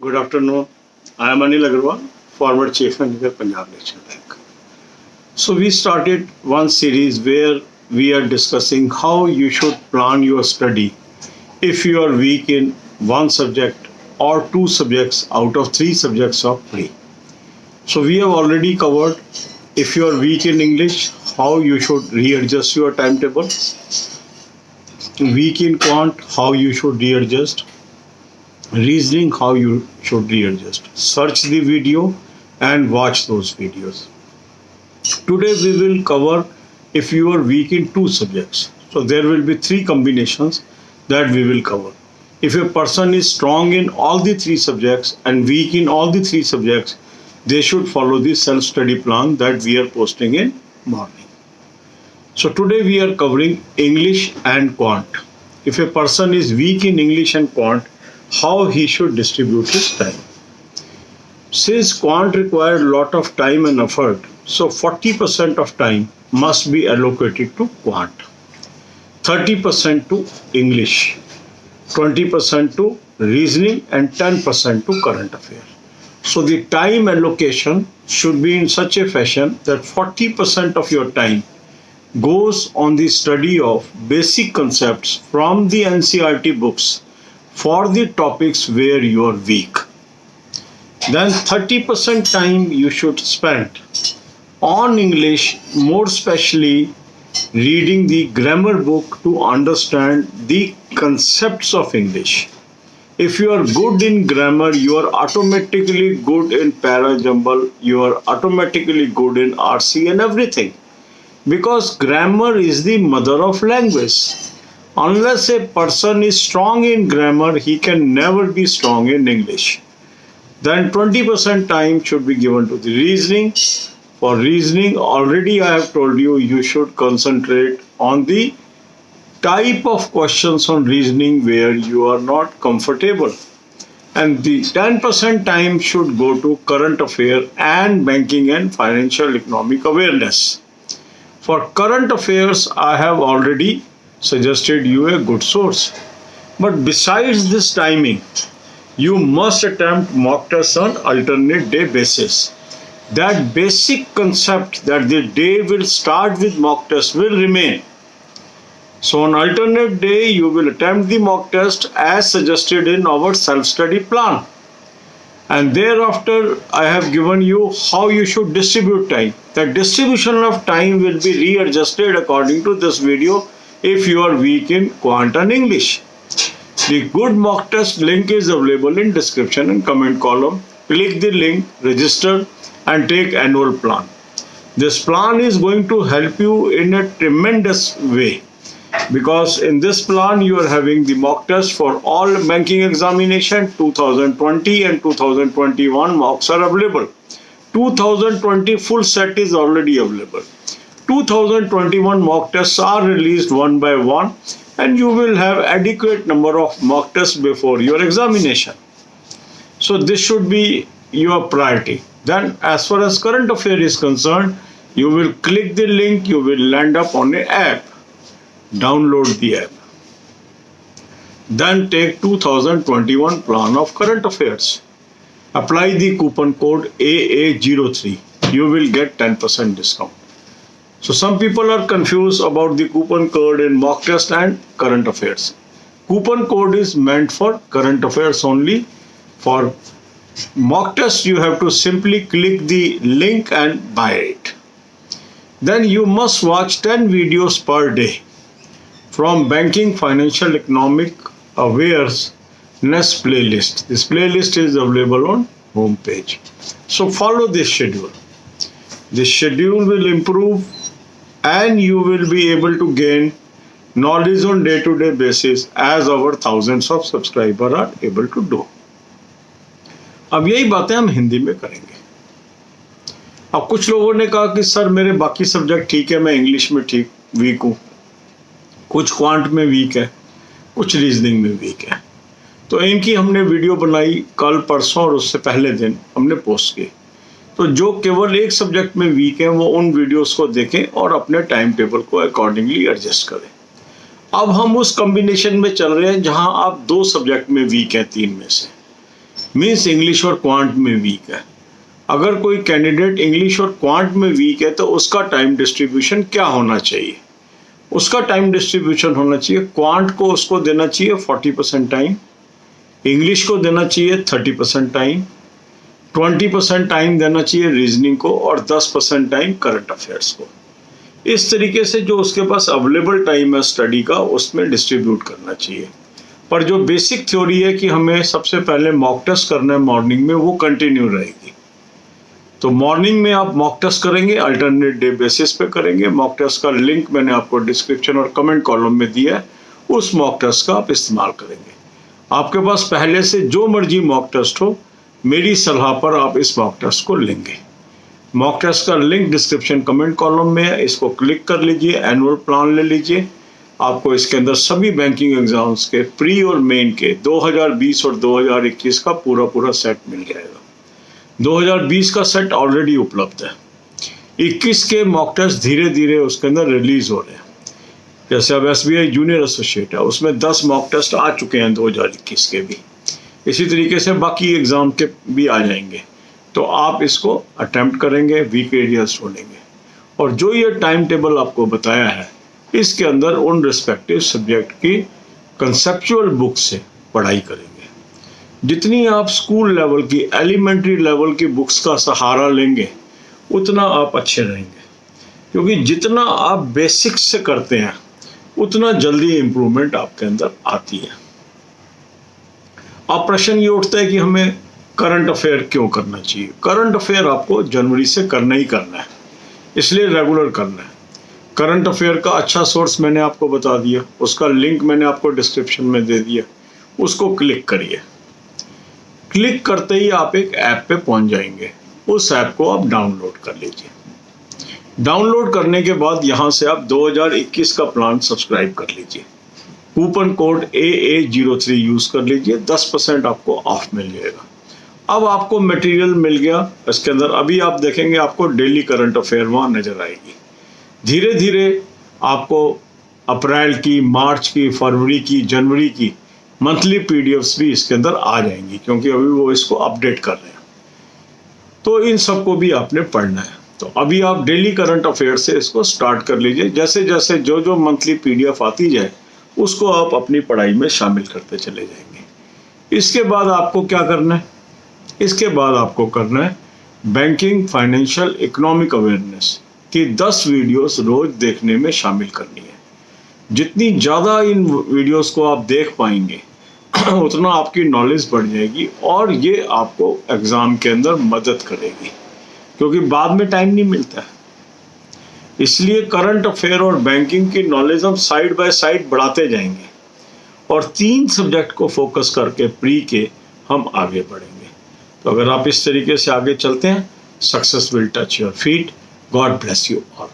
Good afternoon. I am Anil Agarwal, former Chief Manager, Punjab National Bank. So we started one series where we are discussing how you should plan your study if you are weak in one subject or two subjects out of three subjects of three. So we have already covered if you are weak in English, how you should readjust your timetable. Weak in quant, how you should readjust. Reasoning, how you should readjust. Search the video and watch those videos. Today we will cover if you are weak in two subjects. So there will be three combinations that we will cover. If a person is strong in all the three subjects and weak in all the three subjects, they should follow the self-study plan that we are posting in morning. So today we are covering English and quant. If a person is weak in English and quant, how he should distribute his time. Since quant requires a lot of time and effort, so 40% of time must be allocated to quant, 30% to English, 20% to reasoning and 10% to current affairs. So the time allocation should be in such a fashion that 40% of your time goes on the study of basic concepts from the NCERT books for the topics where you are weak. Then 30% time you should spend on English, more especially reading the grammar book to understand the concepts of English. If you are good in grammar, you are automatically good in para-jumble, you are automatically good in RC and everything. Because grammar is the mother of language. Unless a person is strong in grammar, he can never be strong in English. Then 20% time should be given to the reasoning. For reasoning, already I have told you, you should concentrate on the type of questions on reasoning where you are not comfortable. And the 10% time should go to current affair and banking and financial economic awareness. For current affairs, I have already suggested you a good source. But besides this timing, you must attempt mock tests on alternate day basis. That basic concept that the day will start with mock test will remain. So on alternate day, you will attempt the mock test as suggested in our self-study plan. And thereafter, I have given you how you should distribute time. The distribution of time will be readjusted according to this video if you are weak in quant and English. The good mock test link is available in description and comment column. Click the link, register and take annual plan. This plan is going to help you in a tremendous way because in this plan you are having the mock test for all banking examination 2020 and 2021 mocks are available. 2020 full set is already available. 2021 mock tests are released one by one and you will have adequate number of mock tests before your examination. So this should be your priority. Then as far as current affair is concerned, you will click the link, you will land up on an app. Download the app. Then take 2021 plan of current affairs. Apply the coupon code AA03. You will get 10% discount. So some people are confused about the coupon code in mock test and current affairs. Coupon code is meant for current affairs only. For mock test, you have to simply click the link and buy it. Then you must watch 10 videos per day from banking, financial, economic awareness playlist. This playlist is available on home page. So follow this schedule. This schedule will improve and you will be able to gain knowledge on day-to-day basis as our thousands of subscribers are able to do. अब यही बातें हम हिंदी में करेंगे. अब कुछ लोगों ने कहा कि सर मेरे बाकी सब्जेक्ट ठीक है, मैं इंग्लिश में ठीक वीक हूँ, कुछ क्वांट में वीक है, कुछ रीजनिंग में वीक है. तो इनकी हमने वीडियो बनाई कल परसों और उससे पहले दिन हमने पोस्ट की. तो जो केवल एक सब्जेक्ट में वीक हैं वो उन वीडियोस को देखें और अपने टाइम टेबल को अकॉर्डिंगली एडजस्ट करें. अब हम उस कॉम्बिनेशन में चल रहे हैं जहां आप दो सब्जेक्ट में वीक हैं तीन में से. मीन्स इंग्लिश और क्वांट में वीक है। अगर कोई कैंडिडेट इंग्लिश और क्वांट में वीक है तो उसका टाइम डिस्ट्रीब्यूशन क्या होना चाहिए? उसका टाइम डिस्ट्रीब्यूशन होना चाहिए, क्वांट को उसको देना चाहिए 40% टाइम, इंग्लिश को देना चाहिए 30% टाइम, 20% टाइम देना चाहिए रीजनिंग को और 10% टाइम करंट अफेयर्स को। इस तरीके से जो उसके पास अवेलेबल टाइम है स्टडी का उसमें डिस्ट्रीब्यूट करना चाहिए। पर जो बेसिक थ्योरी है कि हमें सबसे पहले मॉक टेस्ट करना है मॉर्निंग में, वो कंटिन्यू रहेगी। तो मॉर्निंग में आप मॉक टेस्ट करेंगे, अल्टरनेट डे बेसिस पे करेंगे। मॉक टेस्ट का लिंक मैंने आपको डिस्क्रिप्शन और कमेंट कॉलम में दिया है, उस मॉक टेस्ट का आप इस्तेमाल करेंगे। आपके पास पहले से जो मर्जी मॉक टेस्ट हो, मेरी सलाह पर आप इस मॉक टेस्ट को लेंगे। मॉक टेस्ट का लिंक डिस्क्रिप्शन कमेंट कॉलम में है, इसको क्लिक कर लीजिए, एनुअल प्लान ले लीजिए। आपको इसके अंदर सभी बैंकिंग एग्जाम्स के प्री और मेन के 2020 और 2021 का पूरा सेट मिल जाएगा। 2020 का सेट ऑलरेडी उपलब्ध है। 21 के मॉक टेस्ट धीरे धीरे उसके अंदर रिलीज हो रहे हैं। जैसे अब SBI जूनियर एसोसिएट है, उसमें 10 मॉक टेस्ट आ चुके हैं 2021 के भी। इसी तरीके से बाकी एग्जाम के भी आ जाएंगे। तो आप इसको अटेम्प्ट करेंगे, वीक एरियाज ढूंढेंगे और जो ये टाइम टेबल आपको बताया है इसके अंदर उन रिस्पेक्टिव सब्जेक्ट की कंसेप्चुअल बुक से पढ़ाई करेंगे। जितनी आप स्कूल लेवल की, एलिमेंट्री लेवल की बुक्स का सहारा लेंगे उतना आप अच्छे रहेंगे, क्योंकि जितना आप बेसिक्स से करते हैं उतना जल्दी इम्प्रूवमेंट आपके अंदर आती है। अब प्रश्न ये उठता है कि हमें करंट अफेयर क्यों करना चाहिए? करंट अफेयर आपको जनवरी से करना ही करना है, इसलिए रेगुलर करना है। करंट अफेयर का अच्छा सोर्स मैंने आपको बता दिया, उसका लिंक मैंने आपको डिस्क्रिप्शन में दे दिया, उसको क्लिक करिए। क्लिक करते ही आप एक ऐप पे पहुंच जाएंगे, उस ऐप को आप डाउनलोड कर लीजिए। डाउनलोड करने के बाद यहां से आप 2021 का प्लान सब्सक्राइब कर लीजिए। कूपन कोड AA03 यूज कर लीजिए, 10% आपको ऑफ मिल जाएगा। अब आपको मटेरियल मिल गया, इसके अंदर अभी आप देखेंगे आपको डेली करंट अफेयर वहां नजर आएगी। धीरे धीरे आपको अप्रैल की, मार्च की, फरवरी की, जनवरी की मंथली PDFs भी इसके अंदर आ जाएंगी, क्योंकि अभी वो इसको अपडेट कर रहे हैं। तो इन सबको भी आपने पढ़ना है। तो अभी आप डेली करंट अफेयर से इसको स्टार्ट कर लीजिए। जैसे जैसे जो मंथली PDF आती जाए उसको आप अपनी पढ़ाई में शामिल करते चले जाएंगे। इसके बाद आपको क्या करना है? इसके बाद आपको करना है बैंकिंग, फाइनेंशियल, इकोनॉमिक अवेयरनेस की 10 वीडियोस रोज देखने में शामिल करनी है। जितनी ज़्यादा इन वीडियोस को आप देख पाएंगे उतना आपकी नॉलेज बढ़ जाएगी और ये आपको एग्ज़ाम के अंदर मदद करेगी, क्योंकि बाद में टाइम नहीं मिलता है। इसलिए करंट अफेयर और बैंकिंग की नॉलेज हम साइड बाय साइड बढ़ाते जाएंगे और 3 सब्जेक्ट को फोकस करके प्री के हम आगे बढ़ेंगे। तो अगर आप इस तरीके से आगे चलते हैं, success will touch your feet. God bless you all.